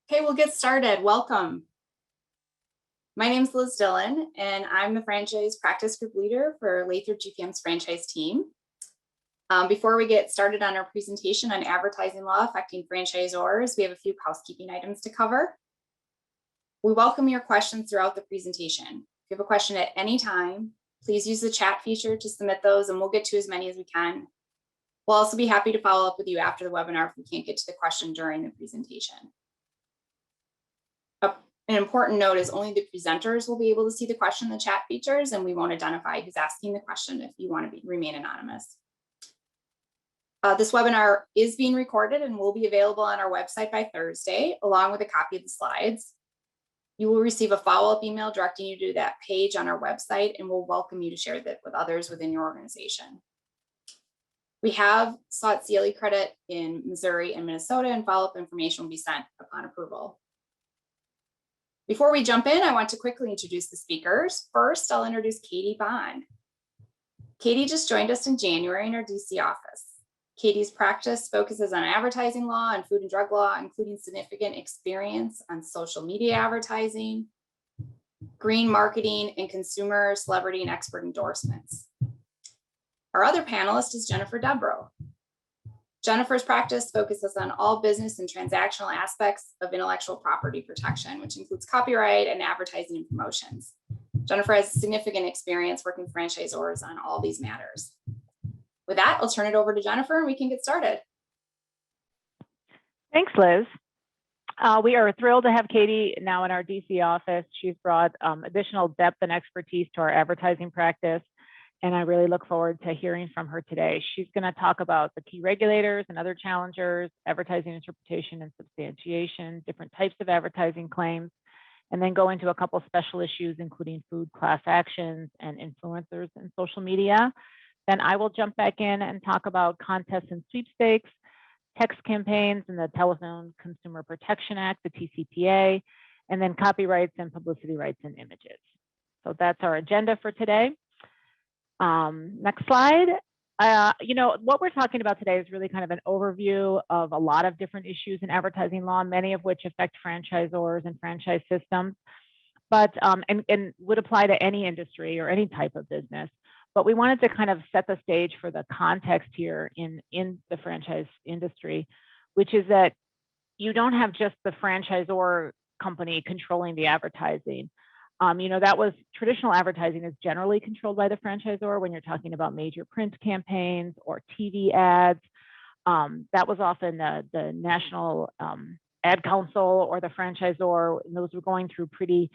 Okay, we'll get started. Welcome. My name is Liz Dillon, and I'm the franchise practice group leader for Lathrop GPM's franchise team. Before we get started on our presentation on advertising law affecting franchisors, we have a few housekeeping items to cover. We welcome your questions throughout the presentation. If you have a question at any time, please use the chat feature to submit those, and we'll get to as many as we can. We'll also be happy to follow up with you after the webinar if we can't get to the question during the presentation. An important note is only the presenters will be able to see the question in the chat features, and we won't identify who's asking the question if you want to remain anonymous. This webinar is being recorded and will be available on our website by Thursday, along with a copy of the slides. You will receive a follow-up email directing you to that page on our website, and we'll welcome you to share that with others within your organization. We have sought CLE credit in Missouri and Minnesota, and follow-up information will be sent upon approval. Before we jump in, I want to quickly introduce the speakers. First, I'll introduce Katie Bond. Katie just joined us in January in our DC office. Katie's practice focuses on advertising law and food and drug law, including significant experience on social media advertising, green marketing, and consumer, celebrity, and expert endorsements. Our other panelist is Jennifer Debro. Jennifer's practice focuses on all business and transactional aspects of intellectual property protection, which includes copyright and advertising and promotions. Jennifer has significant experience working with franchisors on all these matters. With that, I'll turn it over to Jennifer and we can get started. Thanks, Liz. We are thrilled to have Katie now in our DC office. She's brought additional depth and expertise to our advertising practice, and I really look forward to hearing from her today. She's going to talk about the key regulators and other challengers, advertising interpretation and substantiation, different types of advertising claims, and then go into a couple special issues, including food class actions and influencers in social media. Then I will jump back in and talk about contests and sweepstakes, text campaigns and the Telephone Consumer Protection Act, the TCPA, and then copyrights and publicity rights and images. So that's our agenda for today. Next slide. What we're talking about today is really kind of an overview of a lot of different issues in advertising law, many of which affect franchisors and franchise systems, but and would apply to any industry or any type of business. But we wanted to kind of set the stage for the context here in the franchise industry, which is that you don't have just the franchisor company controlling the advertising. That was traditional advertising is generally controlled by the franchisor when you're talking about major print campaigns or TV ads. That was often the National Ad Council or the franchisor, and those were going through pretty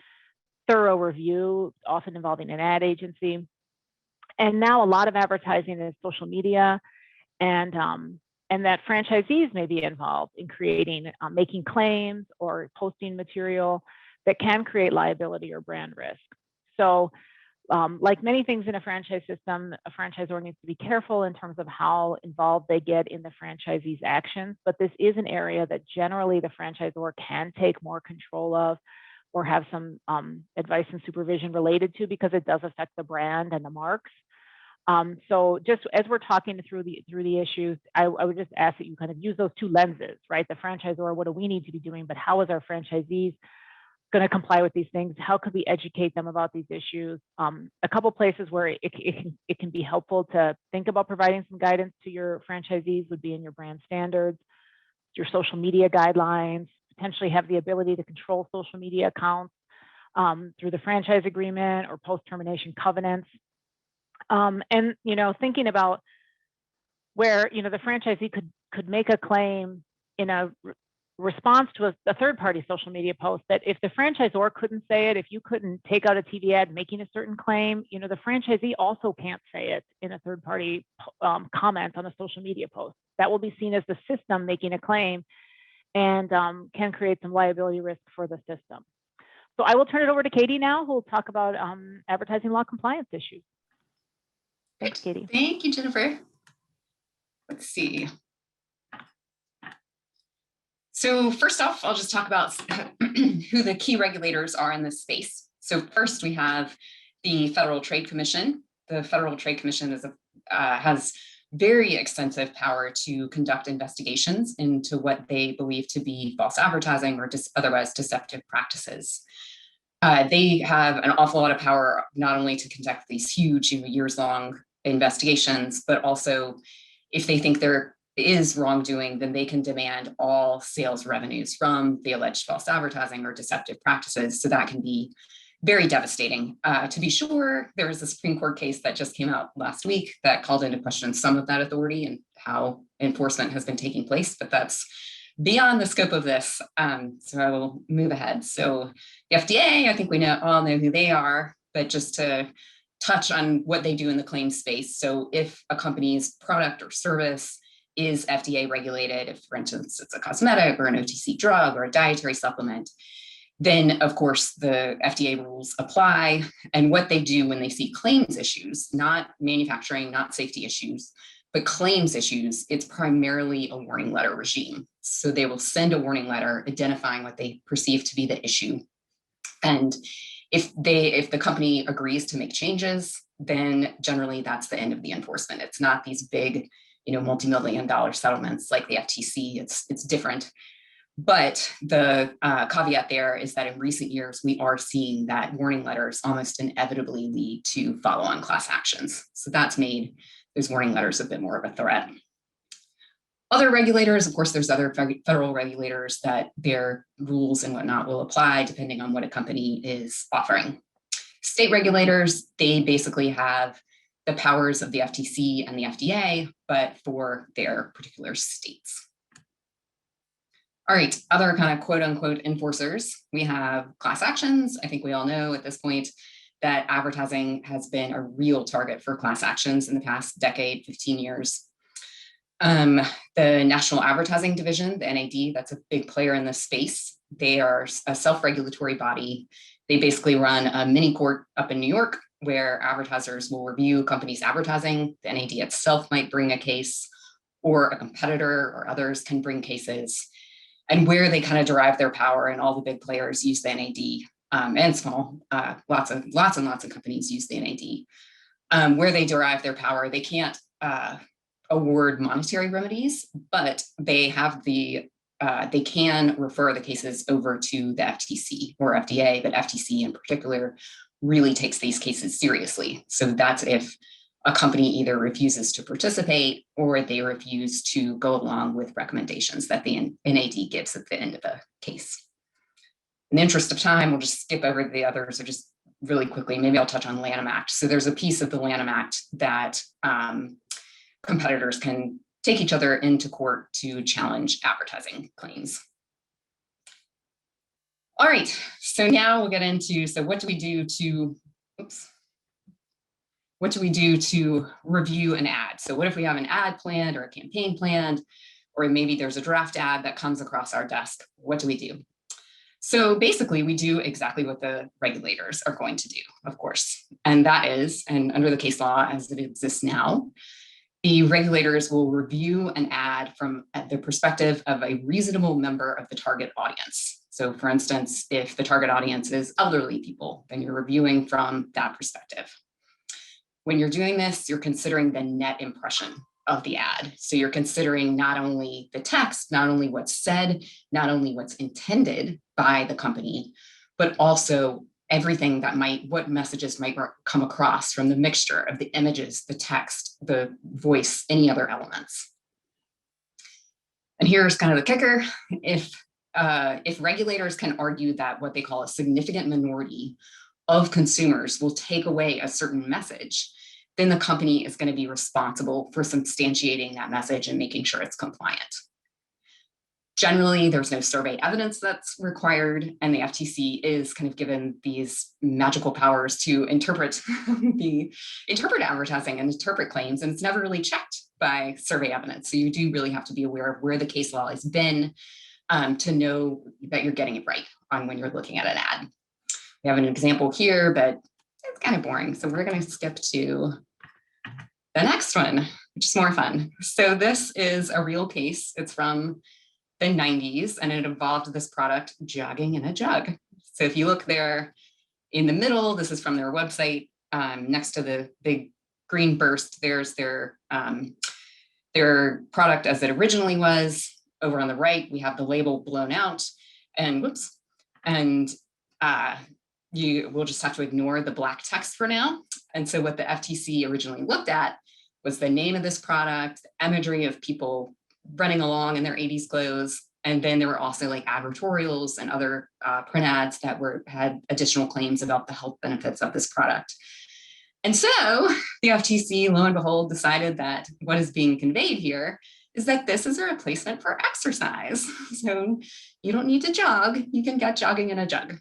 thorough review, often involving an ad agency. And now a lot of advertising is social media, and that franchisees may be involved in creating, making claims or posting material that can create liability or brand risk. So like many things in a franchise system, a franchisor needs to be careful in terms of how involved they get in the franchisee's actions, but this is an area that generally the franchisor can take more control of or have some advice and supervision related to, because it does affect the brand and the marks. So just as we're talking through the issues, I would just ask that you kind of use those two lenses, right? The franchisor, what do we need to be doing, but how is our franchisees going to comply with these things? How could we educate them about these issues? A couple places where it can be helpful to think about providing some guidance to your franchisees would be in your brand standards, your social media guidelines, potentially have the ability to control social media accounts through the franchise agreement or post-termination covenants. And thinking about where the franchisee could make a claim in a response to a third-party social media post, that if the franchisor couldn't say it, if you couldn't take out a TV ad making a certain claim, the franchisee also can't say it in a third-party comment on a social media post. That will be seen as the system making a claim and can create some liability risk for the system. So I will turn it over to Katie now, who will talk about advertising law compliance issues. Thanks, Katie. Thank you, Jennifer. Let's see. So first off, I'll just talk about who the key regulators are in this space. So first, we have the Federal Trade Commission. The Federal Trade Commission has very extensive power to conduct investigations into what they believe to be false advertising or otherwise deceptive practices. They have an awful lot of power, not only to conduct these huge, years-long investigations, but also if they think there is wrongdoing, then they can demand all sales revenues from the alleged false advertising or deceptive practices. So that can be very devastating. To be sure, there was a Supreme Court case that just came out last week that called into question some of that authority and how enforcement has been taking place, but that's beyond the scope of this. So I will move ahead. So the FDA, I think we all know who they are, but just to touch on what they do in the claims space. So if a company's product or service is FDA regulated, if for instance, it's a cosmetic or an OTC drug or a dietary supplement, then of course the FDA rules apply. And what they do when they see claims issues, not manufacturing, not safety issues, but claims issues, it's primarily a warning letter regime. So they will send a warning letter identifying what they perceive to be the issue. And if the company agrees to make changes, then generally that's the end of the enforcement. It's not these big, multi-million-dollar settlements like the FTC. It's different. But the caveat there is that in recent years, we are seeing that warning letters almost inevitably lead to follow-on class actions. So that's made those warning letters a bit more of a threat. Other regulators, of course, there's other federal regulators that their rules and whatnot will apply depending on what a company is offering. State regulators, they basically have the powers of the FTC and the FDA, but for their particular states. All right, other kind of quote unquote enforcers. We have class actions. I think we all know at this point that advertising has been a real target for class actions in the past decade, 15 years. The National Advertising Division, the NAD, that's a big player in this space. They are a self-regulatory body. They basically run a mini court up in New York where advertisers will review companies' advertising. The NAD itself might bring a case, or a competitor or others can bring cases. And where they kind of derive their power, and all the big players use the NAD, and small, lots and lots of companies use the NAD. Where they derive their power, they can't award monetary remedies, but they have they can refer the cases over to the FTC or FDA, but FTC in particular really takes these cases seriously. So that's if a company either refuses to participate or they refuse to go along with recommendations that the NAD gives at the end of a case. In the interest of time, we'll just skip over the others, or just really quickly, maybe I'll touch on Lanham Act. So there's a piece of the Lanham Act that competitors can take each other into court to challenge advertising claims. All right, so now we'll get into, so what do we do to, what do we do to review an ad? So what if we have an ad planned or a campaign planned, or maybe there's a draft ad that comes across our desk? What do we do? So basically we do exactly what the regulators are going to do, of course. And that is, and under the case law as it exists now, the regulators will review an ad from the perspective of a reasonable member of the target audience. So for instance, if the target audience is elderly people, then you're reviewing from that perspective. When you're doing this, you're considering the net impression of the ad. So you're considering not only the text, not only what's said, not only what's intended by the company, but also everything that what messages might come across from the mixture of the images, the text, the voice, any other elements. And here's kind of the kicker. If regulators can argue that what they call a significant minority of consumers will take away a certain message, then the company is going to be responsible for substantiating that message and making sure it's compliant. Generally, there's no survey evidence that's required, and the FTC is kind of given these magical powers to interpret advertising and interpret claims, and it's never really checked by survey evidence. So you do really have to be aware of where the case law has been to know that you're getting it right on when you're looking at an ad. We have an example here, but it's kind of boring. So we're going to skip to the next one, which is more fun. So this is a real case. It's from the 90s, and it involved this product, jogging in a jug. So if you look there in the middle, this is from their website. Next to the big green burst, there's their their product as it originally was. Over on the right, we have the label blown out, and whoops, and you will just have to ignore the black text for now. And so what the FTC originally looked at was the name of this product, imagery of people running along in their 80s clothes. And then there were also like advertorials and other print ads that had additional claims about the health benefits of this product. And so the FTC, lo and behold, decided that what is being conveyed here is that this is a replacement for exercise. So you don't need to jog, you can get jogging in a jug.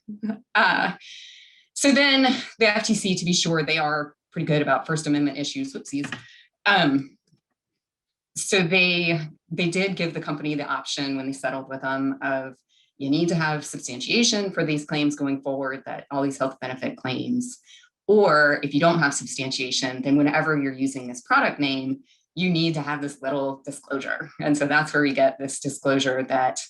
So then the FTC, to be sure, they are pretty good about First Amendment issues, whoopsies. So they did give the company the option when they settled with them of, you need to have substantiation for these claims going forward, that all these health benefit claims, or if you don't have substantiation, then whenever you're using this product name, you need to have this little disclosure. And so that's where we get this disclosure that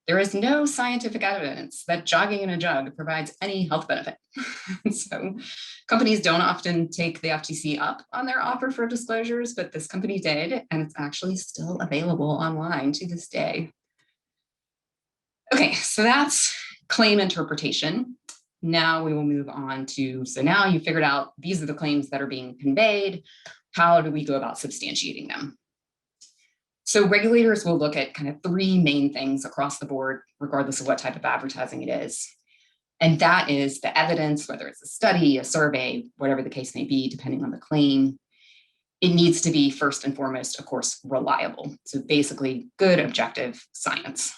there is no scientific evidence that jogging in a jug provides any health benefit. So companies don't often take the FTC up on their offer for disclosures, but this company did, and it's actually still available online to this day. Okay, so that's claim interpretation. Now we will move on to, so now you figured out these are the claims that are being conveyed. How do we go about substantiating them? So regulators will look at kind of three main things across the board, regardless of what type of advertising it is. And that is the evidence, whether it's a study, a survey, whatever the case may be, depending on the claim. It needs to be first and foremost, of course, reliable. So basically good objective science.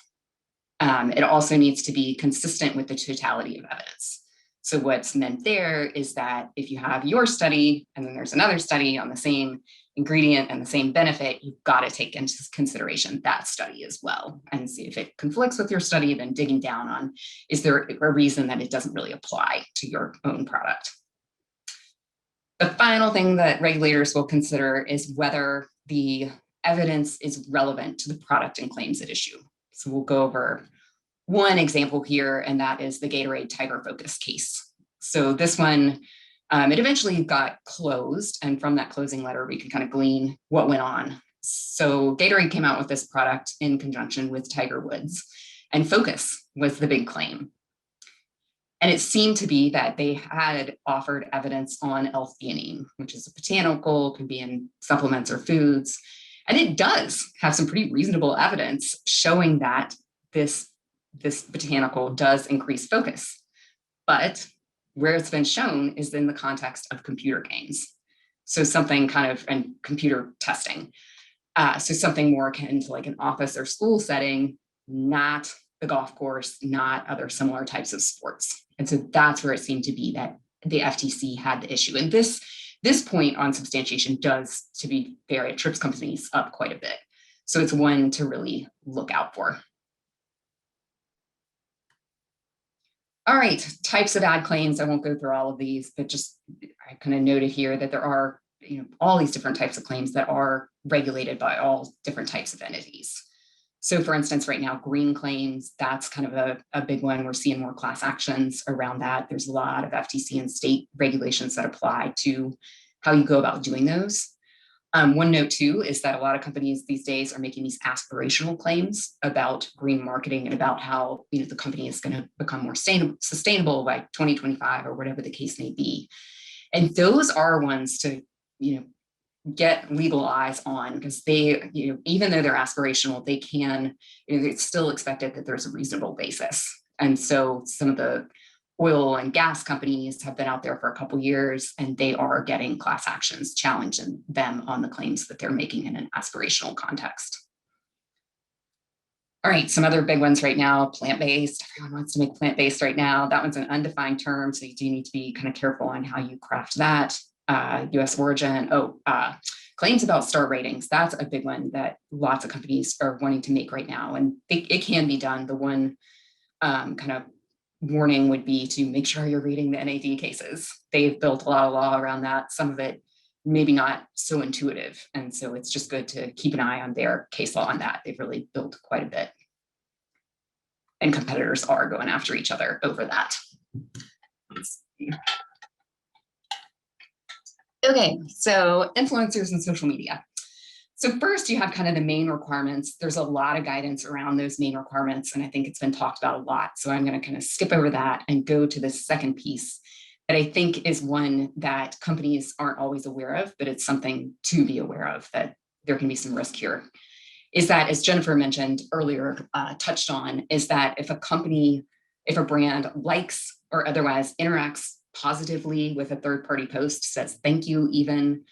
It also needs to be consistent with the totality of evidence. So what's meant there is that if you have your study and then there's another study on the same ingredient and the same benefit, you've got to take into consideration that study as well and see if it conflicts with your study, then digging down on, is there a reason that it doesn't really apply to your own product? The final thing that regulators will consider is whether the evidence is relevant to the product and claims at issue. So we'll go over one example here, and that is the Gatorade Tiger Focus case. So this one, it eventually got closed, and from that closing letter, we can kind of glean what went on. So Gatorade came out with this product in conjunction with Tiger Woods, and focus was the big claim. And it seemed to be that they had offered evidence on L-theanine, which is a botanical, can be in supplements or foods. And it does have some pretty reasonable evidence showing that this botanical does increase focus. But where it's been shown is in the context of computer games. So something kind of, and computer testing. So something more akin to like an office or school setting, not the golf course, not other similar types of sports. And so that's where it seemed to be that the FTC had the issue. And this point on substantiation does, to be fair, it trips companies up quite a bit. So it's one to really look out for. All right, types of ad claims. I won't go through all of these, but just I kind of noted here that there are, all these different types of claims that are regulated by all different types of entities. So for instance, right now, green claims, that's kind of a big one. We're seeing more class actions around that. There's a lot of FTC and state regulations that apply to how you go about doing those. One note too is that a lot of companies these days are making these aspirational claims about green marketing and about how the company is going to become more sustainable by 2025 or whatever the case may be. And those are ones to get legal eyes on, because they, even though they're aspirational, they can, it's still expected that there's a reasonable basis. And so some of the oil and gas companies have been out there for a couple of years, and they are getting class actions challenging them on the claims that they're making in an aspirational context. All right, some other big ones right now, plant-based. Everyone wants to make plant-based right now. That one's an undefined term, so you do need to be kind of careful on how you craft that. US origin, claims about star ratings. That's a big one that lots of companies are wanting to make right now, and it can be done. The one kind of warning would be to make sure you're reading the NAD cases. They've built a lot of law around that. Some of it maybe not so intuitive. And so it's just good to keep an eye on their case law on that. They've really built quite a bit. And competitors are going after each other over that. Okay, so influencers and social media. So first you have kind of the main requirements. There's a lot of guidance around those main requirements, and I think it's been talked about a lot. So I'm going to kind of skip over that and go to the second piece that I think is one that companies aren't always aware of, but it's something to be aware of, that there can be some risk here. Is that, as Jennifer mentioned earlier, touched on, is that if a brand likes or otherwise interacts positively with a third-party post, says thank you even,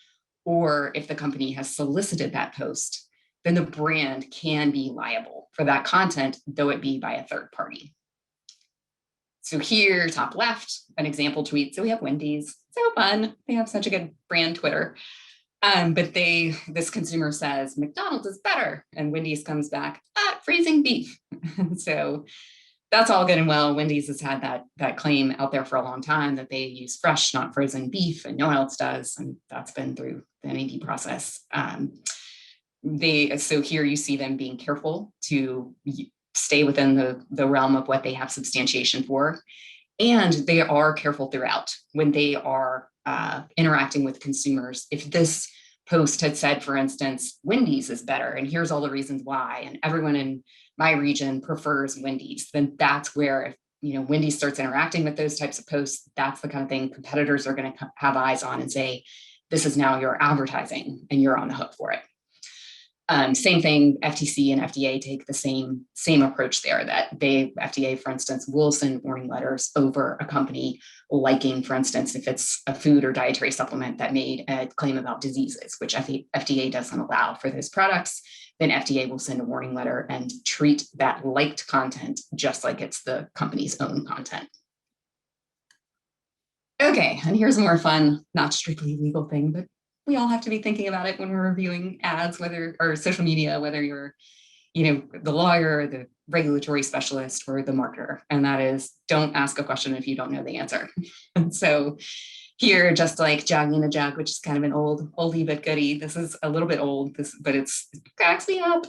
or if the company has solicited that post, then the brand can be liable for that content, though it be by a third party. So here, top left, an example tweet. So we have Wendy's, so fun. They have such a good brand Twitter. But this consumer says, McDonald's is better. And Wendy's comes back, freezing beef. So that's all good and well. Wendy's has had that claim out there for a long time that they use fresh, not frozen beef, and no one else does. And that's been through the NAD process. So here you see them being careful to stay within the realm of what they have substantiation for. And they are careful throughout when they are interacting with consumers. If this post had said, for instance, Wendy's is better, and here's all the reasons why, and everyone in my region prefers Wendy's, then that's where, if Wendy's starts interacting with those types of posts, that's the kind of thing competitors are going to have eyes on and say, this is now your advertising and you're on the hook for it. Same thing, FTC and FDA take the same approach there, that FDA, for instance, will send warning letters over a company liking, for instance, if it's a food or dietary supplement that made a claim about diseases, which FDA doesn't allow for those products, then FDA will send a warning letter and treat that liked content just like it's the company's own content. Okay, and here's a more fun, not strictly legal thing, but we all have to be thinking about it when we're reviewing ads, or social media, whether you're, the lawyer, the regulatory specialist, or the marketer. And that is, don't ask a question if you don't know the answer. And so here, just like Jogging in the Jug, which is kind of an oldie but goodie. This is a little bit old, but it cracks me up.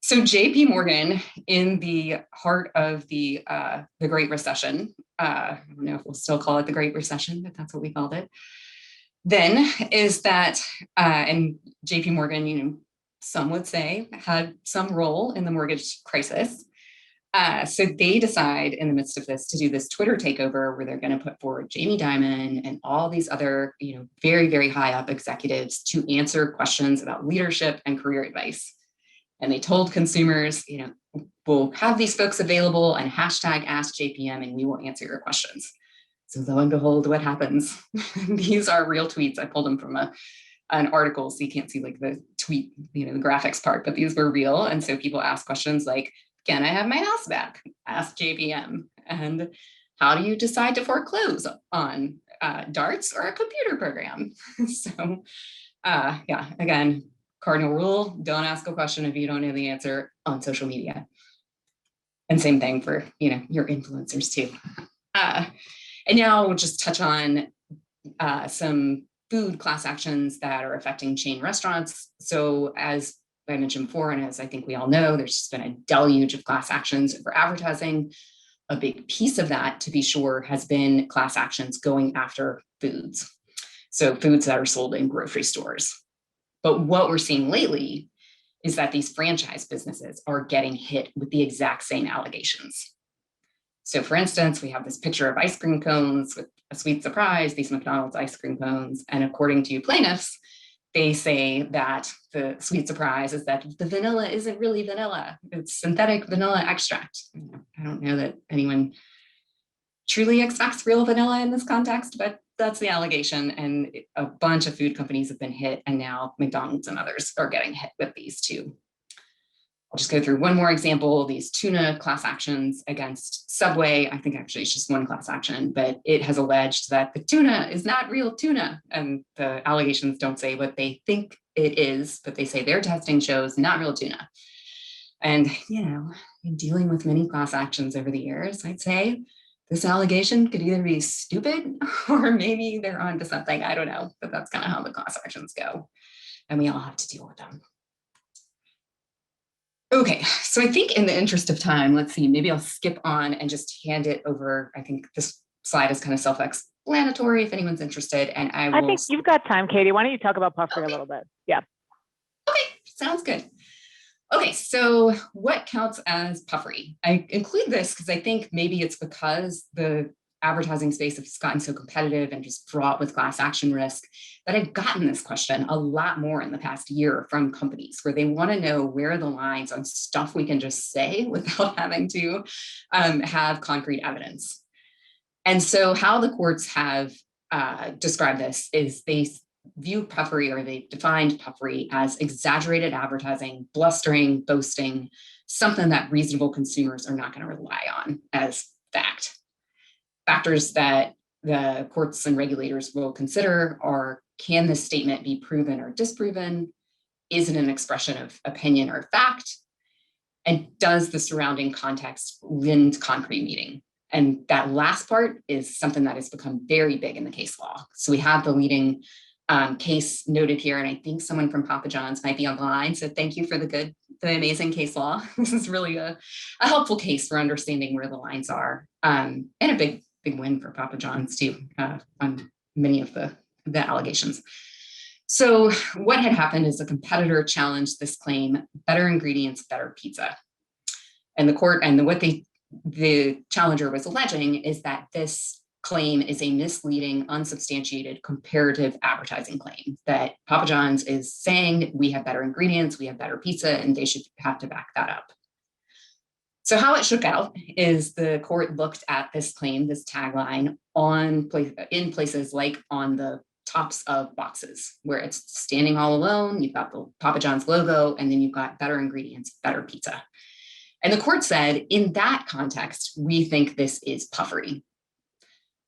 So JP Morgan, in the heart of the Great Recession, I don't know if we'll still call it the Great Recession, but that's what we called it. Then is that, and JP Morgan, some would say, had some role in the mortgage crisis. So they decide in the midst of this to do this Twitter takeover where they're going to put forward Jamie Dimon and all these other, very, very high up executives to answer questions about leadership and career advice. And they told consumers, we'll have these folks available and hashtag Ask JPM and we will answer your questions. So lo and behold, what happens? These are real tweets. I pulled them from an article, so you can't see like the tweet, the graphics part, but these were real. And so people ask questions like, can I have my house back? Ask JPM. And how do you decide to foreclose on darts or a computer program? So yeah, again, cardinal rule, don't ask a question if you don't know the answer on social media. And same thing for, your influencers too. And now we'll just touch on some food class actions that are affecting chain restaurants. So as I mentioned before, and as I think we all know, there's just been a deluge of class actions for advertising. A big piece of that, to be sure, has been class actions going after foods. So foods that are sold in grocery stores. But what we're seeing lately is that these franchise businesses are getting hit with the exact same allegations. So for instance, we have this picture of ice cream cones with a sweet surprise, these McDonald's ice cream cones. And according to plaintiffs, they say that the sweet surprise is that the vanilla isn't really vanilla. It's synthetic vanilla extract. I don't know that anyone truly expects real vanilla in this context, but that's the allegation. And a bunch of food companies have been hit, and now McDonald's and others are getting hit with these too. I'll just go through one more example, these tuna class actions against Subway. I think actually it's just one class action, but it has alleged that the tuna is not real tuna. And the allegations don't say what they think it is, but they say their testing shows not real tuna. And, in dealing with many class actions over the years, I'd say this allegation could either be stupid or maybe they're onto something. I don't know, but that's kind of how the class actions go. And we all have to deal with them. Okay, so I think in the interest of time, let's see, maybe I'll skip on and just hand it over. I think this slide is kind of self-explanatory if anyone's interested, and I think you've got time, Katie. Why don't you talk about Puffery a little bit? Yeah. Okay, Sounds good. Okay, so what counts as puffery? I include this because I think maybe it's because the advertising space has gotten so competitive and just fraught with class action risk that I've gotten this question a lot more in the past year from companies where they want to know where are the lines on stuff we can just say without having to have concrete evidence. And so how the courts have described this is they view puffery, or they defined puffery as exaggerated advertising, blustering, boasting, something that reasonable consumers are not going to rely on as fact. Factors that the courts and regulators will consider are, can this statement be proven or disproven? Is it an expression of opinion or fact? And does the surrounding context lend concrete meaning? And that last part is something that has become very big in the case law. So we have the leading case noted here, and I think someone from Papa John's might be on the line. So thank you for the amazing case law. This is really a helpful case for understanding where the lines are, and a big win for Papa John's too, on many of the allegations. So what had happened is a competitor challenged this claim, better ingredients, better pizza. And the court, and the challenger was alleging is that this claim is a misleading, unsubstantiated, comparative advertising claim, that Papa John's is saying we have better ingredients, we have better pizza, and they should have to back that up. So how it shook out is the court looked at this claim, this tagline, in places like on the tops of boxes where it's standing all alone, you've got the Papa John's logo, and then you've got better ingredients, better pizza. And the court said, in that context, we think this is puffery.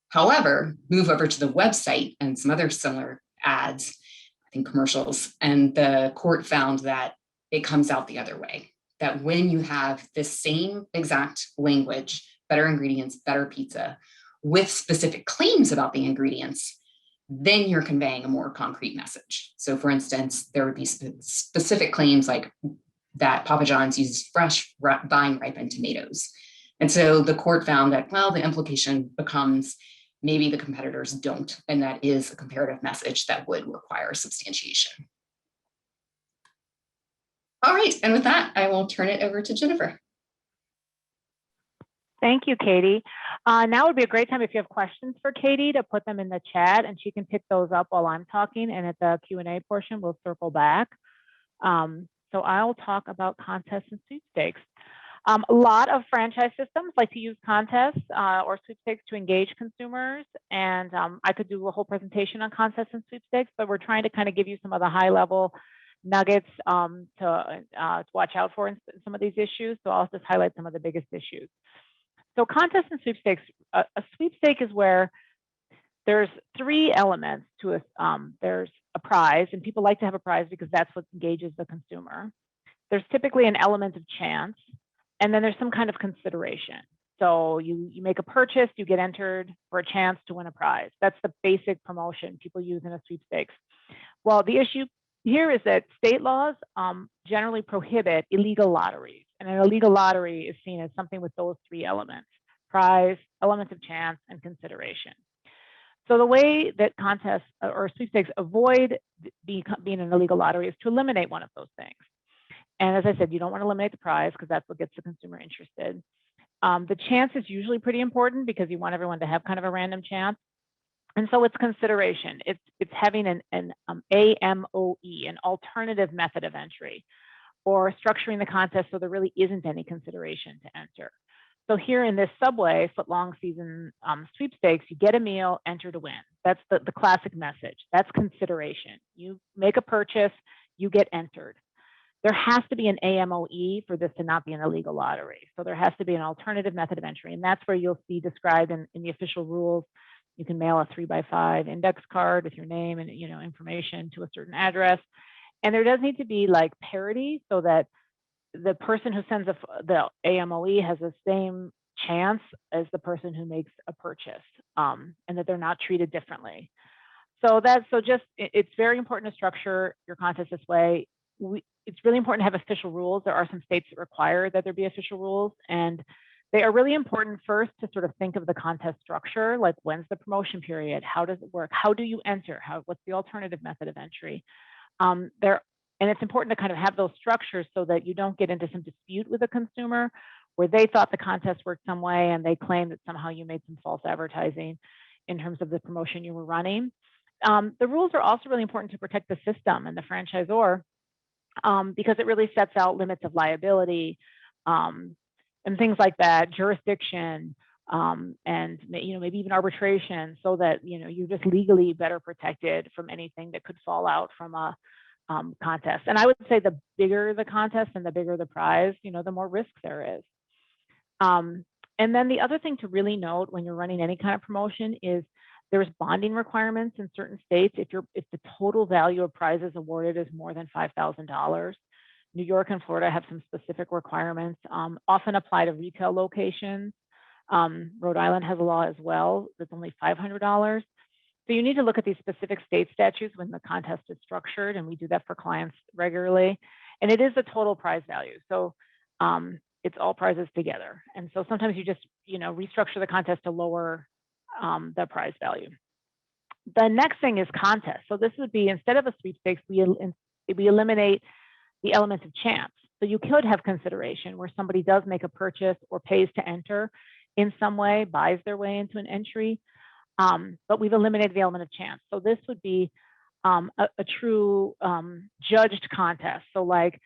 However, move over to the website and some other similar ads, I think commercials, and the court found that it comes out the other way, that when you have this same exact language, better ingredients, better pizza, with specific claims about the ingredients, then you're conveying a more concrete message. So for instance, there would be specific claims like that Papa John's uses fresh, vine ripened tomatoes. And so the court found that, well, the implication becomes maybe the competitors don't, and that is a comparative message that would require substantiation. All right, and with that, I will turn it over to Jennifer. Thank you, Katie. Now would be a great time if you have questions for Katie to put them in the chat, and she can pick those up while I'm talking, and at the Q&A portion, we'll circle back. So I'll talk about contests and sweepstakes. A lot of franchise systems like to use contests or sweepstakes to engage consumers. And I could do a whole presentation on contests and sweepstakes, but we're trying to kind of give you some of the high level nuggets to watch out for in some of these issues. So I'll just highlight some of the biggest issues. So contests and sweepstakes, a sweepstake is where there's three elements to it. There's a prize, and people like to have a prize because that's what engages the consumer. There's typically an element of chance, and then there's some kind of consideration. So you make a purchase, you get entered for a chance to win a prize. That's the basic promotion people use in a sweepstakes. Well, the issue here is that state laws generally prohibit illegal lotteries. And an illegal lottery is seen as something with those three elements: prize, element of chance, and consideration. So the way that contests or sweepstakes avoid being an illegal lottery is to eliminate one of those things. And as I said, you don't want to eliminate the prize because that's what gets the consumer interested. The chance is usually pretty important because you want everyone to have kind of a random chance. And so it's consideration. It's having an AMOE, an alternative method of entry, or structuring the contest so there really isn't any consideration to enter. So here in this Subway footlong season sweepstakes, you get a meal, enter to win. That's the classic message. That's consideration. You make a purchase, you get entered. There has to be an AMOE for this to not be an illegal lottery. So there has to be an alternative method of entry. And that's where you'll see described in the official rules. You can mail a 3x5 index card with your name and information to a certain address. And there does need to be like parity so that the person who sends the AMOE has the same chance as the person who makes a purchase, and that they're not treated differently. So it's very important to structure your contest this way. It's really important to have official rules. There are some states that require that there be official rules, and they are really important first to sort of think of the contest structure, like when's the promotion period? How does it work? How do you enter? What's the alternative method of entry? And it's important to kind of have those structures so that you don't get into some dispute with a consumer where they thought the contest worked some way and they claim that somehow you made some false advertising in terms of the promotion you were running. The rules are also really important to protect the system and the franchisor, because it really sets out limits of liability and things like that, jurisdiction, and maybe even arbitration, so that you're just legally better protected from anything that could fall out from a contest. And I would say the bigger the contest and the bigger the prize, the more risk there is. And then the other thing to really note when you're running any kind of promotion is there's bonding requirements in certain states if the total value of prizes awarded is more than $5,000. New York and Florida have some specific requirements, often apply to retail locations. Rhode Island has a law as well that's only $500. So you need to look at these specific state statutes when the contest is structured, and we do that for clients regularly. And it is a total prize value. So it's all prizes together. And so sometimes you just, restructure the contest to lower the prize value. The next thing is contest. So this would be, instead of a sweepstakes, we eliminate the elements of chance. So you could have consideration where somebody does make a purchase or pays to enter in some way, buys their way into an entry, but we've eliminated the element of chance. So this would be a true judged contest. So like,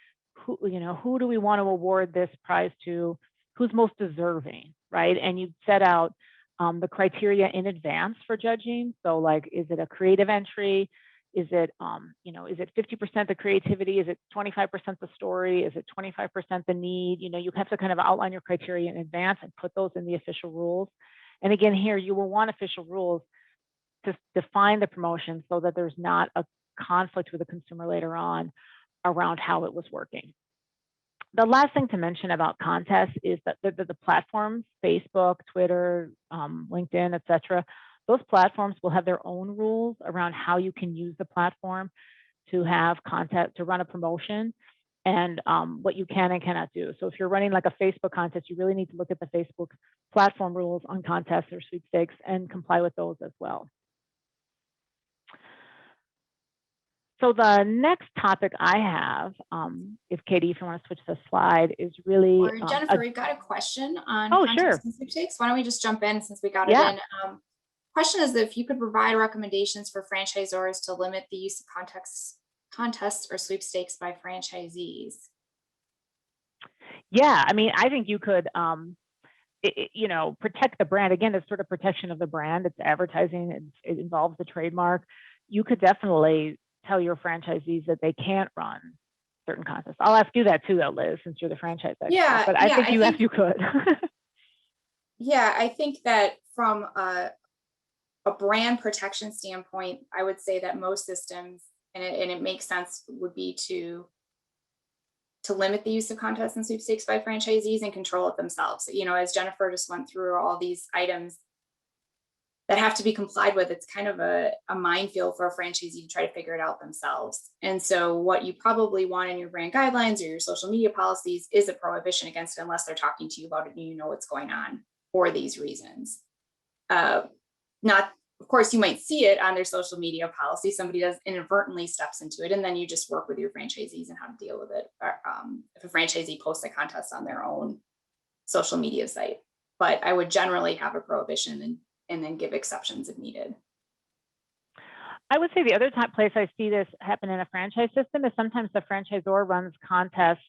who do we want to award this prize to? Who's most deserving, right? And you set out the criteria in advance for judging. So like, is it a creative entry? Is it, is it 50% the creativity? Is it 25% the story? Is it 25% the need? You have to kind of outline your criteria in advance and put those in the official rules. And again, here you will want official rules to define the promotion so that there's not a conflict with the consumer later on around how it was working. The last thing to mention about contests is that the platforms, Facebook, Twitter, LinkedIn, et cetera, those platforms will have their own rules around how you can use the platform to have content, to run a promotion, and what you can and cannot do. So if you're running like a Facebook contest, you really need to look at the Facebook platform rules on contests or sweepstakes and comply with those as well. So the next topic I have, if Katie, if you want to switch the slide, is really— Or Jennifer, we've got a question on contests sure. And sweepstakes. Why don't we just jump in since we got it in? Question is if you could provide recommendations for franchisors to limit the use of contests or sweepstakes by franchisees. Yeah, I mean, I think you could, protect the brand. Again, it's sort of protection of the brand. It's advertising. It involves the trademark. You could definitely tell your franchisees that they can't run certain contests. I'll ask you that too, though, Liz, since you're the franchise expert. Yeah, but I think you could. Yeah, I think that from a brand protection standpoint, I would say that most systems, and it makes sense, would be to limit the use of contests and sweepstakes by franchisees and control it themselves. As Jennifer just went through all these items that have to be complied with, it's kind of a minefield for a franchisee to try to figure it out themselves. And so what you probably want in your brand guidelines or your social media policies is a prohibition against it unless they're talking to you about it and you know what's going on for these reasons. Of course, you might see it on their social media policy. Somebody does inadvertently steps into it, and then you just work with your franchisees and how to deal with it. If a franchisee posts a contest on their own social media site, but I would generally have a prohibition and then give exceptions if needed. I would say the other place I see this happen in a franchise system is sometimes the franchisor runs contests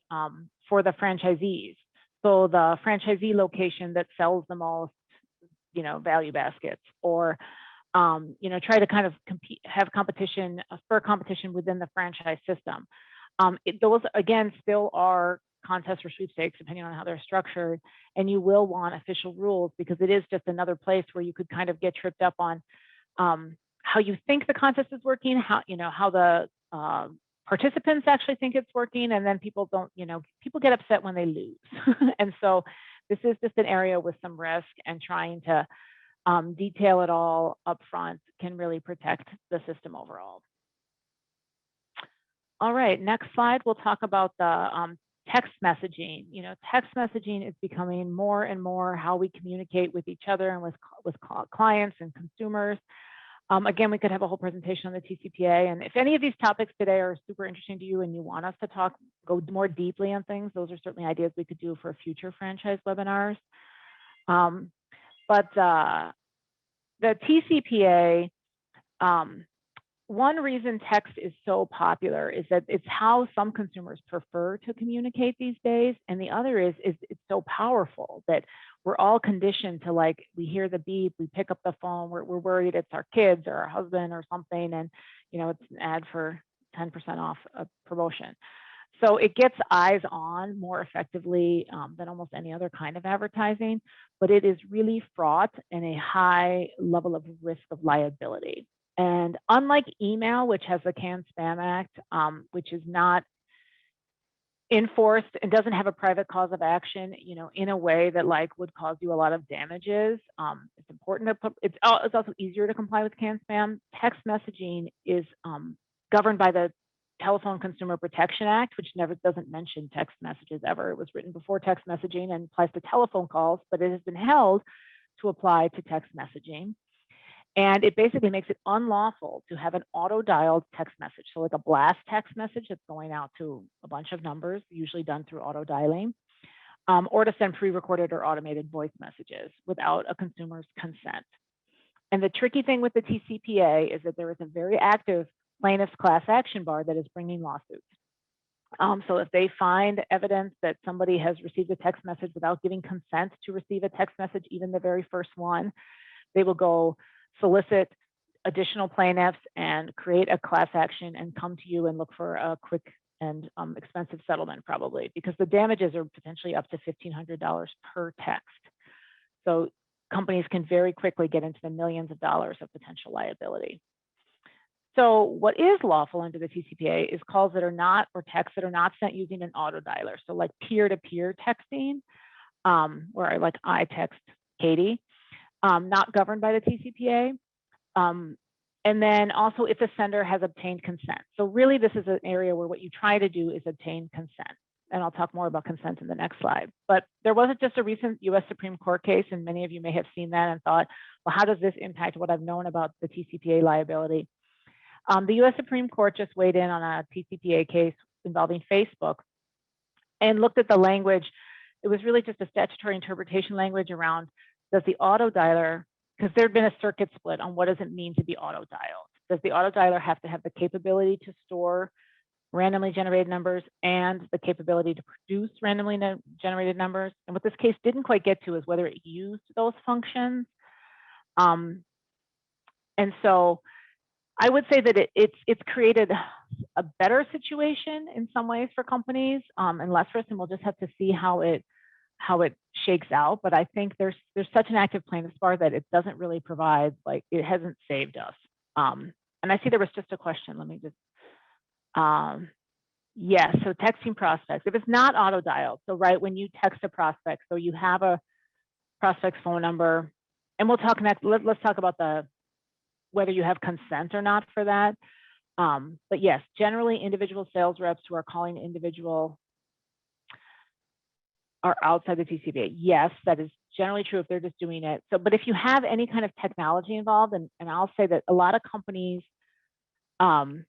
for the franchisees. So the franchisee location that sells the most, value baskets, or try to kind of have competition, spur competition within the franchise system. Those, again, still are contests or sweepstakes, depending on how they're structured, and you will want official rules because it is just another place where you could kind of get tripped up on how you think the contest is working, how the participants actually think it's working, and then people don't, people get upset when they lose. And so this is just an area with some risk, and trying to detail it all up front can really protect the system overall. All right, next slide, we'll talk about the text messaging. Text messaging is becoming more and more how we communicate with each other and with clients and consumers. Again, we could have a whole presentation on the TCPA. And if any of these topics today are super interesting to you and you want us to go more deeply on things, those are certainly ideas we could do for future franchise webinars. But the TCPA, one reason text is so popular is that it's how some consumers prefer to communicate these days. And the other is it's so powerful that we're all conditioned to, like, we hear the beep, we pick up the phone, we're worried it's our kids or our husband or something. And, you know, it's an ad for 10% off a promotion. So it gets eyes on more effectively than almost any other kind of advertising, but it is really fraught and a high level of risk of liability. And unlike email, which has the CAN-SPAM Act, which is not enforced and doesn't have a private cause of action, you know, in a way that like would cause you a lot of damages. It's important to put, it's also easier to comply with CAN-SPAM. Text messaging is governed by the Telephone Consumer Protection Act, which doesn't mention text messages ever. It was written before text messaging and applies to telephone calls, but it has been held to apply to text messaging. And it basically makes it unlawful to have an auto-dialed text message. So like a blast text message that's going out to a bunch of numbers, usually done through auto-dialing, or to send pre-recorded or automated voice messages without a consumer's consent. And the tricky thing with the TCPA is that there is a very active plaintiff's class action bar that is bringing lawsuits. So if they find evidence that somebody has received a text message without giving consent to receive a text message, even the very first one, they will go solicit additional plaintiffs and create a class action and come to you and look for a quick and expensive settlement, probably, because the damages are potentially up to $1,500 per text. So companies can very quickly get into the millions of dollars of potential liability. So what is lawful under the TCPA is calls that are not, or texts that are not sent using an auto dialer. So like peer-to-peer texting, where like I text Katie, not governed by the TCPA. And then also if the sender has obtained consent. So really this is an area where what you try to do is obtain consent. And I'll talk more about consent in the next slide. But there wasn't just a recent US Supreme Court case, and many of you may have seen that and thought, well, how does this impact what I've known about the TCPA liability? The US Supreme Court just weighed in on a TCPA case involving Facebook and looked at the language. It was really just a statutory interpretation language around, does the auto dialer, because there'd been a circuit split on what does it mean to be auto dialed? Does the auto dialer have to have the capability to store randomly generated numbers and the capability to produce randomly generated numbers? And what this case didn't quite get to is whether it used those functions. And so I would say that it's created a better situation in some ways for companies and less risk, and we'll just have to see how it shakes out. But I think there's such an active plaintiff's bar that it doesn't really provide, like, it hasn't saved us. And I see there was just a question. Let me just, yes, so texting prospects. If it's not auto dialed, so right when you text a prospect, so you have a prospect's phone number, and we'll talk next. Let's talk about whether you have consent or not for that. But yes, generally individual sales reps who are calling individual are outside the TCPA. Yes, that is generally true if they're just doing it. So, but if you have any kind of technology involved, and I'll say that a lot of companies, well,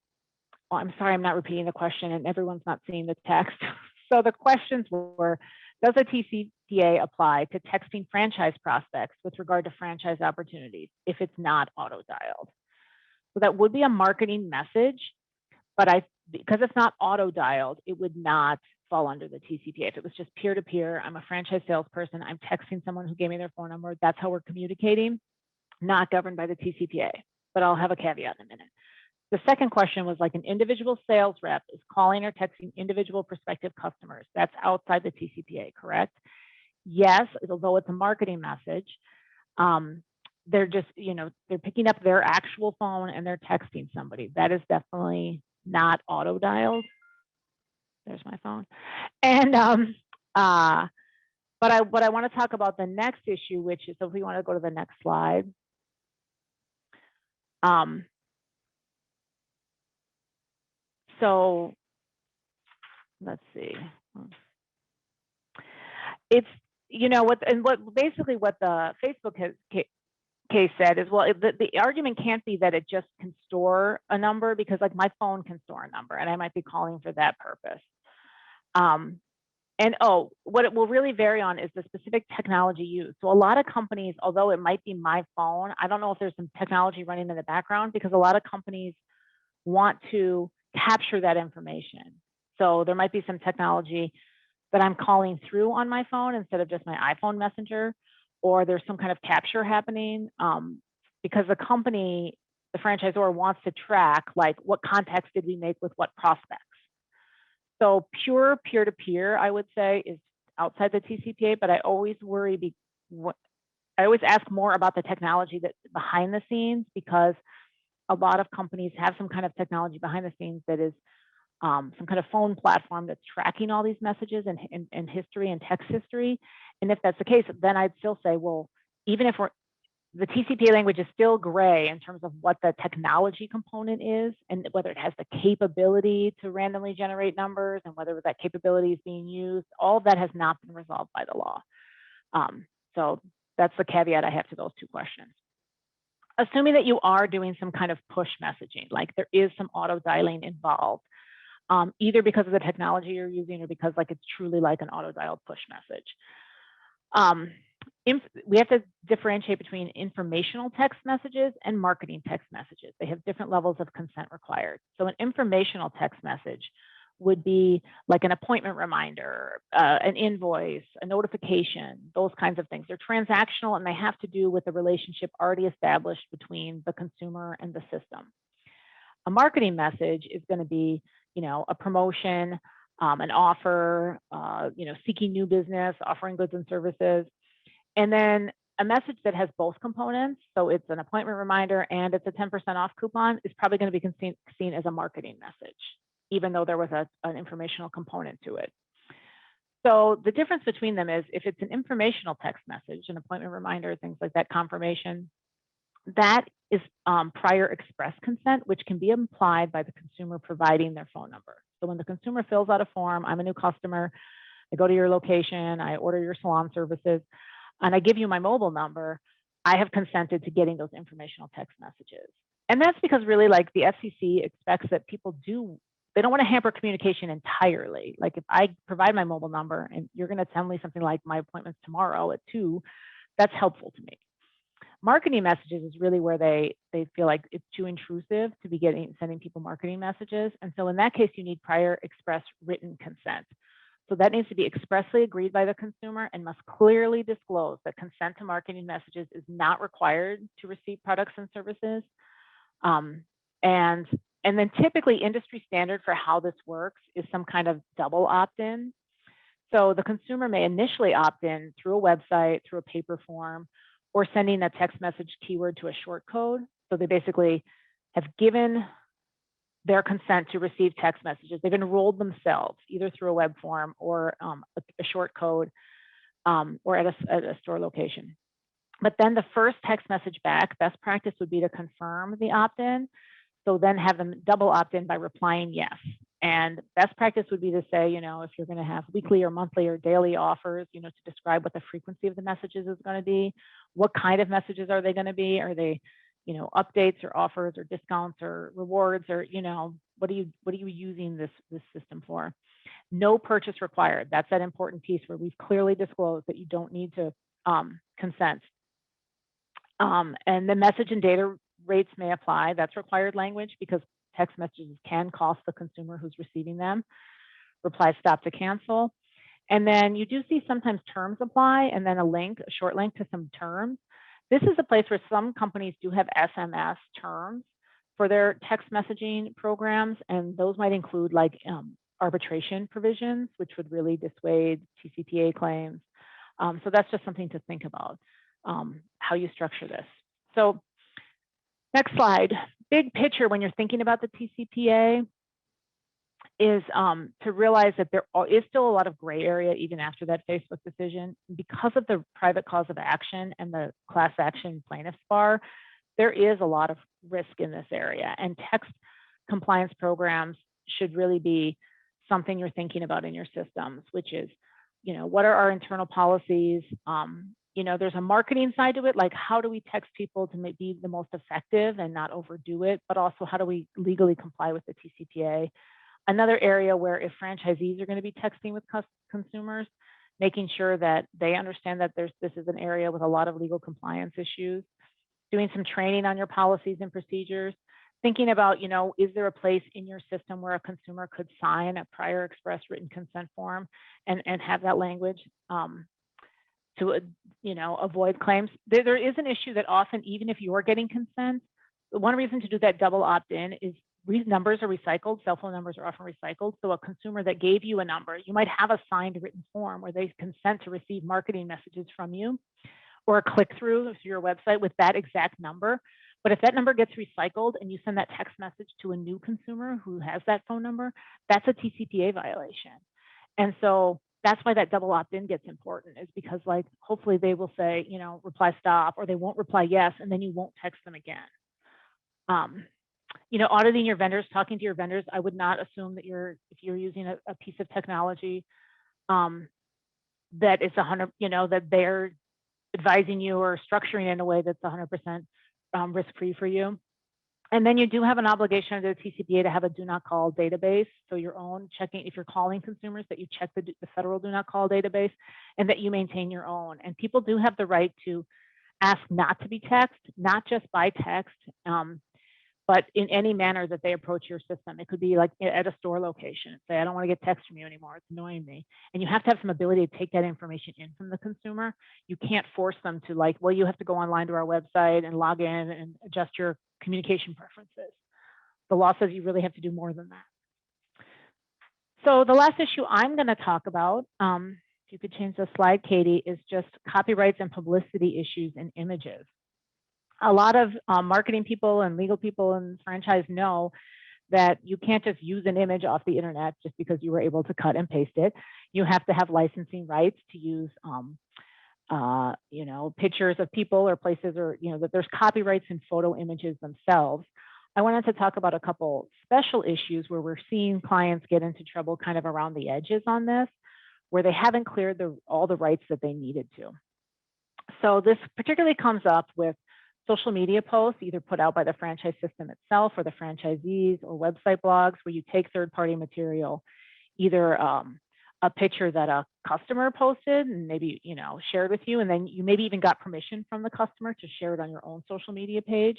I'm sorry, I'm not repeating the question and everyone's not seeing the text. So the questions were, does a TCPA apply to texting franchise prospects with regard to franchise opportunities if it's not auto-dialed? So that would be a marketing message, but because it's not auto-dialed, it would not fall under the TCPA. If it was just peer-to-peer, I'm a franchise salesperson, I'm texting someone who gave me their phone number, that's how we're communicating, not governed by the TCPA. But I'll have a caveat in a minute. The second question was like an individual sales rep is calling or texting individual prospective customers. That's outside the TCPA, correct? Yes, although it's a marketing message, they're just, they're picking up their actual phone and they're texting somebody. That is definitely not auto dialed. There's my phone. And, but what I want to talk about the next issue, which is, so if we want to go to the next slide. So let's see. It's, what basically what the Facebook case said is, well, the argument can't be that it just can store a number, because like my phone can store a number and I might be calling for that purpose. And oh, what it will really vary on is the specific technology used. So a lot of companies, although it might be my phone, I don't know if there's some technology running in the background, because a lot of companies want to capture that information. So there might be some technology that I'm calling through on my phone instead of just my iPhone Messenger, or there's some kind of capture happening, because the company, the franchisor, wants to track like what contacts did we make with what prospects. So pure peer-to-peer, I would say, is outside the TCPA, but I always worry, I always ask more about the technology that's behind the scenes, because a lot of companies have some kind of technology behind the scenes that is some kind of phone platform that's tracking all these messages and history and text history. And if that's the case, then I'd still say, well, even if the TCPA language is still gray in terms of what the technology component is, and whether it has the capability to randomly generate numbers, and whether that capability is being used, all of that has not been resolved by the law. So that's the caveat I have to those two questions. Assuming that you are doing some kind of push messaging, like there is some auto dialing involved, either because of the technology you're using or because like it's truly like an auto dial push message. We have to differentiate between informational text messages and marketing text messages. They have different levels of consent required. So an informational text message would be like an appointment reminder, an invoice, a notification, those kinds of things. They're transactional and they have to do with the relationship already established between the consumer and the system. A marketing message is going to be, you know, a promotion, an offer, you know, seeking new business, offering goods and services. And then a message that has both components, so it's an appointment reminder and it's a 10% off coupon, is probably going to be seen as a marketing message, even though there was an informational component to it. So the difference between them is, if it's an informational text message, an appointment reminder, things like that, confirmation, that is prior express consent, which can be implied by the consumer providing their phone number. So when the consumer fills out a form, I'm a new customer, I go to your location, I order your salon services, and I give you my mobile number, I have consented to getting those informational text messages. And that's because really, like, the FCC expects that people they don't want to hamper communication entirely. Like if I provide my mobile number and you're going to tell me something like my appointment's tomorrow at 2, that's helpful to me. Marketing messages is really where they feel like it's too intrusive to be sending people marketing messages. And so in that case, you need prior express written consent. So that needs to be expressly agreed by the consumer and must clearly disclose that consent to marketing messages is not required to receive products and services. And then typically industry standard for how this works is some kind of double opt-in. So the consumer may initially opt in through a website, through a paper form, or sending a text message keyword to a short code. So they basically have given their consent to receive text messages. They've enrolled themselves either through a web form or a short code or at a store location. But then the first text message back, best practice would be to confirm the opt-in. So then have them double opt-in by replying yes. And best practice would be to say, you know, if you're going to have weekly or monthly or daily offers, you know, to describe what the frequency of the messages is going to be, what kind of messages are they going to be? Are they, you know, updates or offers or discounts or rewards, or, you know, what are you using this system for? No purchase required. That's that important piece where we've clearly disclosed that you don't need to consent. And the message and data rates may apply. That's required language because text messages can cost the consumer who's receiving them. Reply stop to cancel. And then you do see sometimes terms apply, and then a short link to some terms. This is a place where some companies do have SMS terms for their text messaging programs, and those might include like arbitration provisions, which would really dissuade TCPA claims. So that's just something to think about, how you structure this. So next slide. Big picture when you're thinking about the TCPA is to realize that there is still a lot of gray area even after that Facebook decision. Because of the private cause of action and the class action plaintiffs bar, there is a lot of risk in this area. And text compliance programs should really be something you're thinking about in your systems, which is, you know, what are our internal policies? there's a marketing side to it, like how do we text people to be the most effective and not overdo it, but also how do we legally comply with the TCPA? Another area where if franchisees are going to be texting with consumers, making sure that they understand that this is an area with a lot of legal compliance issues, doing some training on your policies and procedures, thinking about, is there a place in your system where a consumer could sign a prior express written consent form and have that language to avoid claims. There is an issue that often, even if you're getting consent, one reason to do that double opt-in is numbers are recycled, cell phone numbers are often recycled. So a consumer that gave you a number, you might have a signed written form where they consent to receive marketing messages from you or a click-through to your website with that exact number. But if that number gets recycled and you send that text message to a new consumer who has that phone number, that's a TCPA violation. And so that's why that double opt-in gets important, is because hopefully they will say, reply stop, or they won't reply yes, and then you won't text them again. Auditing your vendors, talking to your vendors, I would not assume that if you're using a piece of technology that it's 100, that they're advising you or structuring in a way that's 100% risk-free for you. And then you do have an obligation under the TCPA to have a do not call database. So your own checking, if you're calling consumers, that you check the federal do not call database and that you maintain your own. And people do have the right to ask not to be texted, not just by text, but in any manner that they approach your system. It could be like at a store location, say, I don't want to get text from you anymore, it's annoying me. And you have to have some ability to take that information in from the consumer. You can't force them to well, you have to go online to our website and log in and adjust your communication preferences. The law says you really have to do more than that. So the last issue I'm going to talk about, if you could change the slide, Katie, is just copyrights and publicity issues in images. A lot of marketing people and legal people and franchise know that you can't just use an image off the internet just because you were able to cut and paste it. You have to have licensing rights to use, pictures of people or places, or that there's copyrights in photo images themselves. I wanted to talk about a couple special issues where we're seeing clients get into trouble kind of around the edges on this, where they haven't cleared all the rights that they needed to. So this particularly comes up with social media posts, either put out by the franchise system itself or the franchisees, or website blogs where you take third-party material, either a picture that a customer posted and maybe shared with you, and then you maybe even got permission from the customer to share it on your own social media page.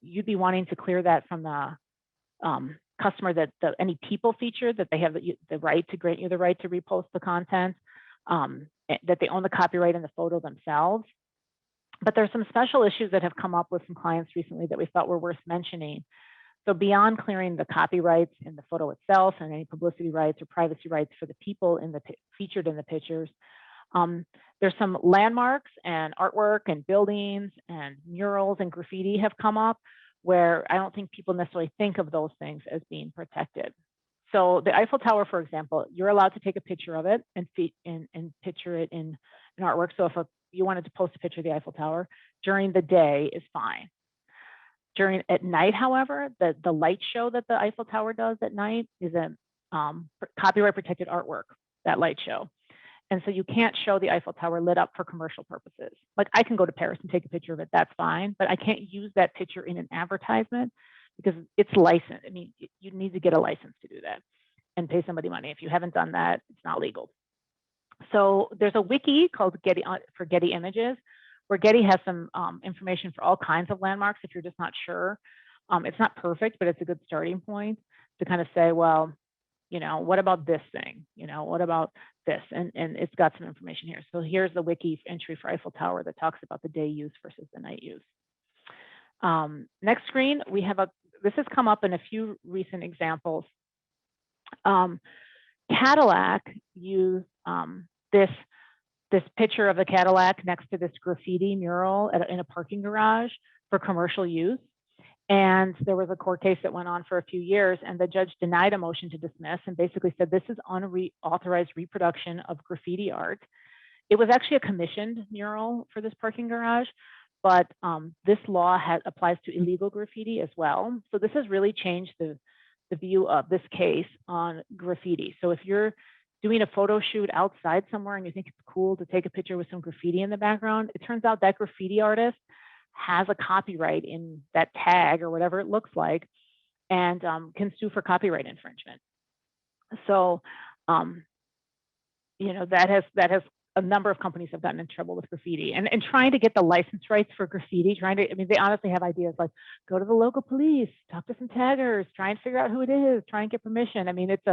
You'd be wanting to clear that from the customer, that any people feature, that they have the right to grant you the right to repost the content, that they own the copyright in the photo themselves. But there's some special issues that have come up with some clients recently that we thought were worth mentioning. So beyond clearing the copyrights in the photo itself and any publicity rights or privacy rights for the people featured in the pictures, there's some landmarks and artwork and buildings and murals and graffiti have come up where I don't think people necessarily think of those things as being protected. So the Eiffel Tower, for example, you're allowed to take a picture of it and picture it in an artwork. So if you wanted to post a picture of the Eiffel Tower during the day is fine. At night, however, the light show that the Eiffel Tower does at night is a copyright protected artwork, that light show. And so you can't show the Eiffel Tower lit up for commercial purposes. Like I can go to Paris and take a picture of it, that's fine, but I can't use that picture in an advertisement because it's licensed. I mean, you need to get a license to do that and pay somebody money. If you haven't done that, it's not legal. So there's a wiki called Getty Images, where Getty has some information for all kinds of landmarks if you're just not sure. It's not perfect, but it's a good starting point to kind of say, well, what about this thing? What about this? And it's got some information here. So here's the wiki entry for Eiffel Tower that talks about the day use versus the night use. Next screen, this has come up in a few recent examples. Cadillac used this picture of the Cadillac next to this graffiti mural in a parking garage for commercial use. And there was a court case that went on for a few years, and the judge denied a motion to dismiss and basically said this is unauthorized reproduction of graffiti art. It was actually a commissioned mural for this parking garage, but this law applies to illegal graffiti as well. So this has really changed the view of this case on graffiti. So if you're doing a photo shoot outside somewhere and you think it's cool to take a picture with some graffiti in the background, it turns out that graffiti artist has a copyright in that tag or whatever it looks like, and can sue for copyright infringement. So, you know, that has a number of companies have gotten in trouble with graffiti, and trying to get the license rights for graffiti, I mean, they honestly have ideas like go to the local police, talk to some taggers, try and figure out who it is, try and get permission. I mean, it's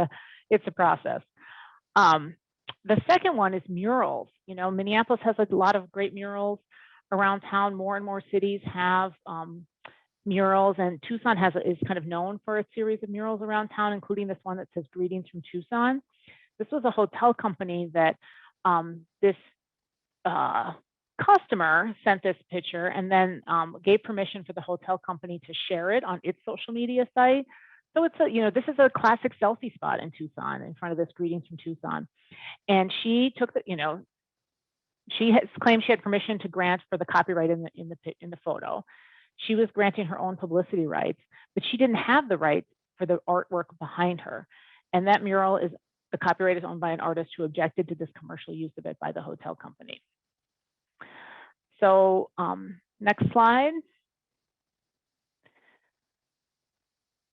a process. The second one is murals. You know, Minneapolis has a lot of great murals around town. More and more cities have murals, and Tucson is kind of known for a series of murals around town, including this one that says "Greetings from Tucson." This was a hotel company that this customer sent this picture and then gave permission for the hotel company to share it on its social media site. So it's a, you know, this is a classic selfie spot in Tucson in front of this "Greetings from Tucson." And she took the, you know, she has claimed she had permission to grant for the copyright in the photo. She was granting her own publicity rights, but she didn't have the rights for the artwork behind her. And that mural is, the copyright is owned by an artist who objected to this commercial use of it by the hotel company. So next slide.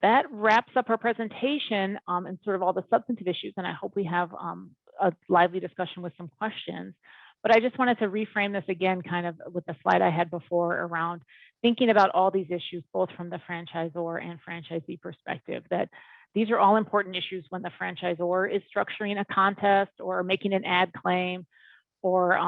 That wraps up our presentation and sort of all the substantive issues. And I hope we have a lively discussion with some questions. But I just wanted to reframe this again, kind of with the slide I had before around thinking about all these issues, both from the franchisor and franchisee perspective, that these are all important issues when the franchisor is structuring a contest or making an ad claim or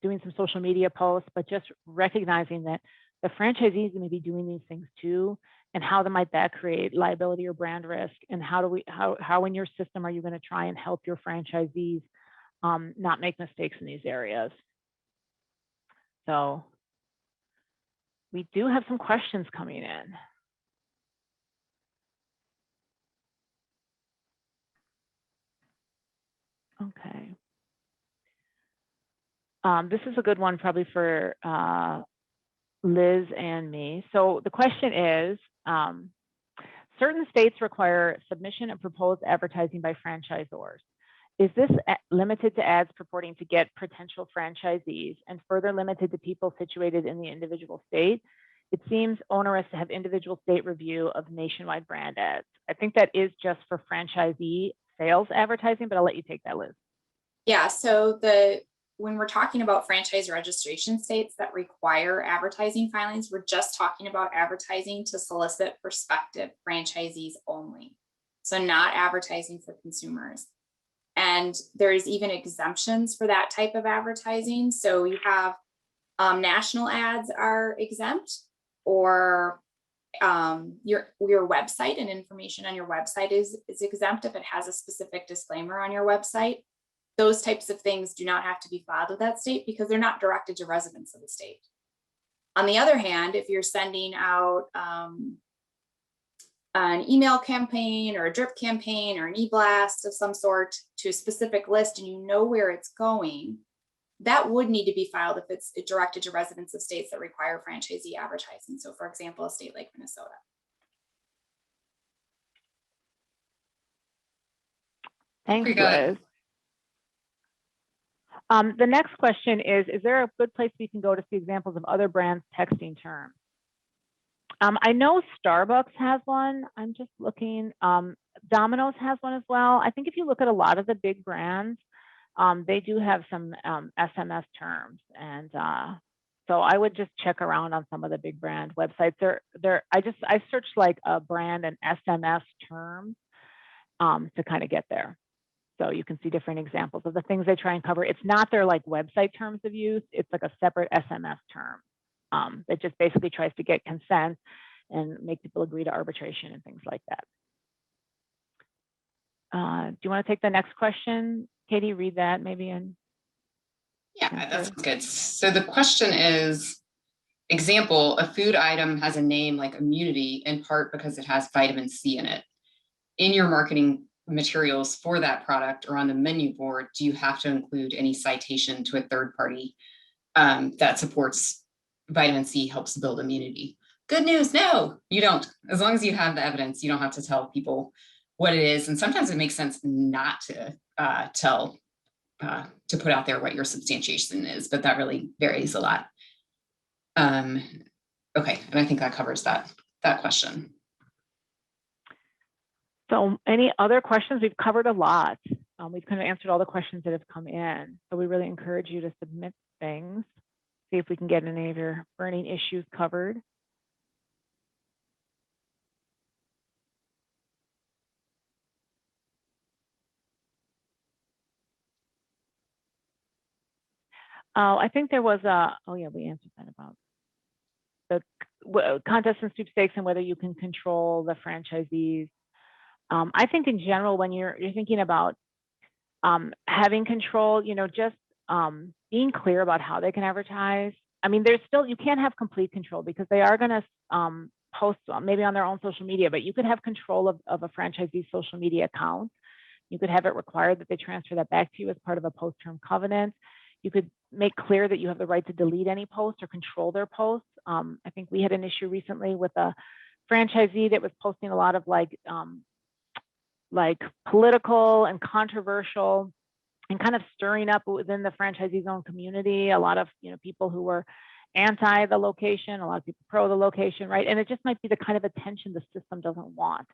doing some social media posts, but just recognizing that the franchisees may be doing these things too, and how might that create liability or brand risk, and how in your system are you going to try and help your franchisees not make mistakes in these areas. So we do have some questions coming in. Okay. This is a good one probably for Liz and me. So the question is, certain states require submission of proposed advertising by franchisors. Is this limited to ads purporting to get potential franchisees and further limited to people situated in the individual state? It seems onerous to have individual state review of nationwide brand ads. I think that is just for franchisee sales advertising, but I'll let you take that, Liz. Yeah, so when we're talking about franchise registration states that require advertising filings, we're just talking about advertising to solicit prospective franchisees only. So not advertising for consumers. And there's even exemptions for that type of advertising. So you have national ads are exempt, or your website and information on your website is exempt if it has a specific disclaimer on your website. Those types of things do not have to be filed with that state because they're not directed to residents of the state. On the other hand, if you're sending out an email campaign or a drip campaign or an e-blast of some sort to a specific list and you know where it's going, that would need to be filed if it's directed to residents of states that require franchisee advertising. So for example, a state like Minnesota. Thanks, Liz. The next question is there a good place we can go to see examples of other brands texting terms? I know Starbucks has one. I'm just looking. Domino's has one as well. I think if you look at a lot of the big brands, they do have some SMS terms. And so I would just check around on some of the big brand websites. I searched like a brand and SMS terms to kind of get there. So you can see different examples of the things they try and cover. It's not their like website terms of use. It's like a separate SMS term that just basically tries to get consent and make people agree to arbitration and things like that. Do you want to take the next question? Katie, read that maybe. Yeah, that's good. So the question is, example, a food item has a name like immunity in part because it has vitamin C in it. In your marketing materials for that product or on the menu board, do you have to include any citation to a third party that supports vitamin C helps build immunity? Good news, no, you don't. As long as you have the evidence, you don't have to tell people what it is. And sometimes it makes sense not to to put out there what your substantiation is, but that really varies a lot. Okay, and I think that covers that question. So any other questions? We've covered a lot. We've kind of answered all the questions that have come in. So we really encourage you to submit things, see if we can get any of your burning issues covered. I think there was a, oh yeah, we answered that about the contest and sweepstakes and whether you can control the franchisees. I think in general, when you're thinking about having control, you know, just being clear about how they can advertise. I mean, there's still, you can't have complete control because they are going to post maybe on their own social media, but you could have control of a franchisee's social media account. You could have it required that they transfer that back to you as part of a post-term covenant. You could make clear that you have the right to delete any posts or control their posts. I think we had an issue recently with a franchisee that was posting a lot of like political and controversial and kind of stirring up within the franchisee's own community, a lot of, you know, people who were anti the location, a lot of people pro the location, right? And it just might be the kind of attention the system doesn't want.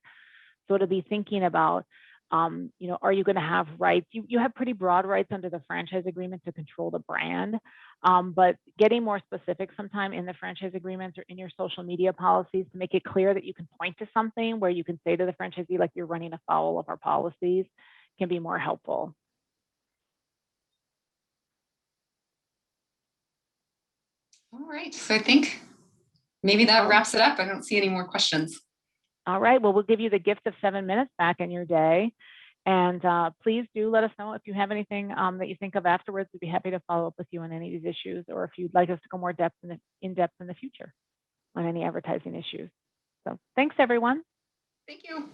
So to be thinking about, you know, are you going to have rights? You have pretty broad rights under the franchise agreement to control the brand, but getting more specific sometime in the franchise agreements or in your social media policies to make it clear that you can point to something where you can say to the franchisee, like, you're running afoul of our policies, can be more helpful. All right, so I think maybe that wraps it up. I don't see any more questions. All right, well, we'll give you the gift of 7 minutes back in your day. And please do let us know if you have anything that you think of afterwards. We'd be happy to follow up with you on any of these issues, or if you'd like us to go more in depth in the future on any advertising issues. So thanks, everyone. Thank you.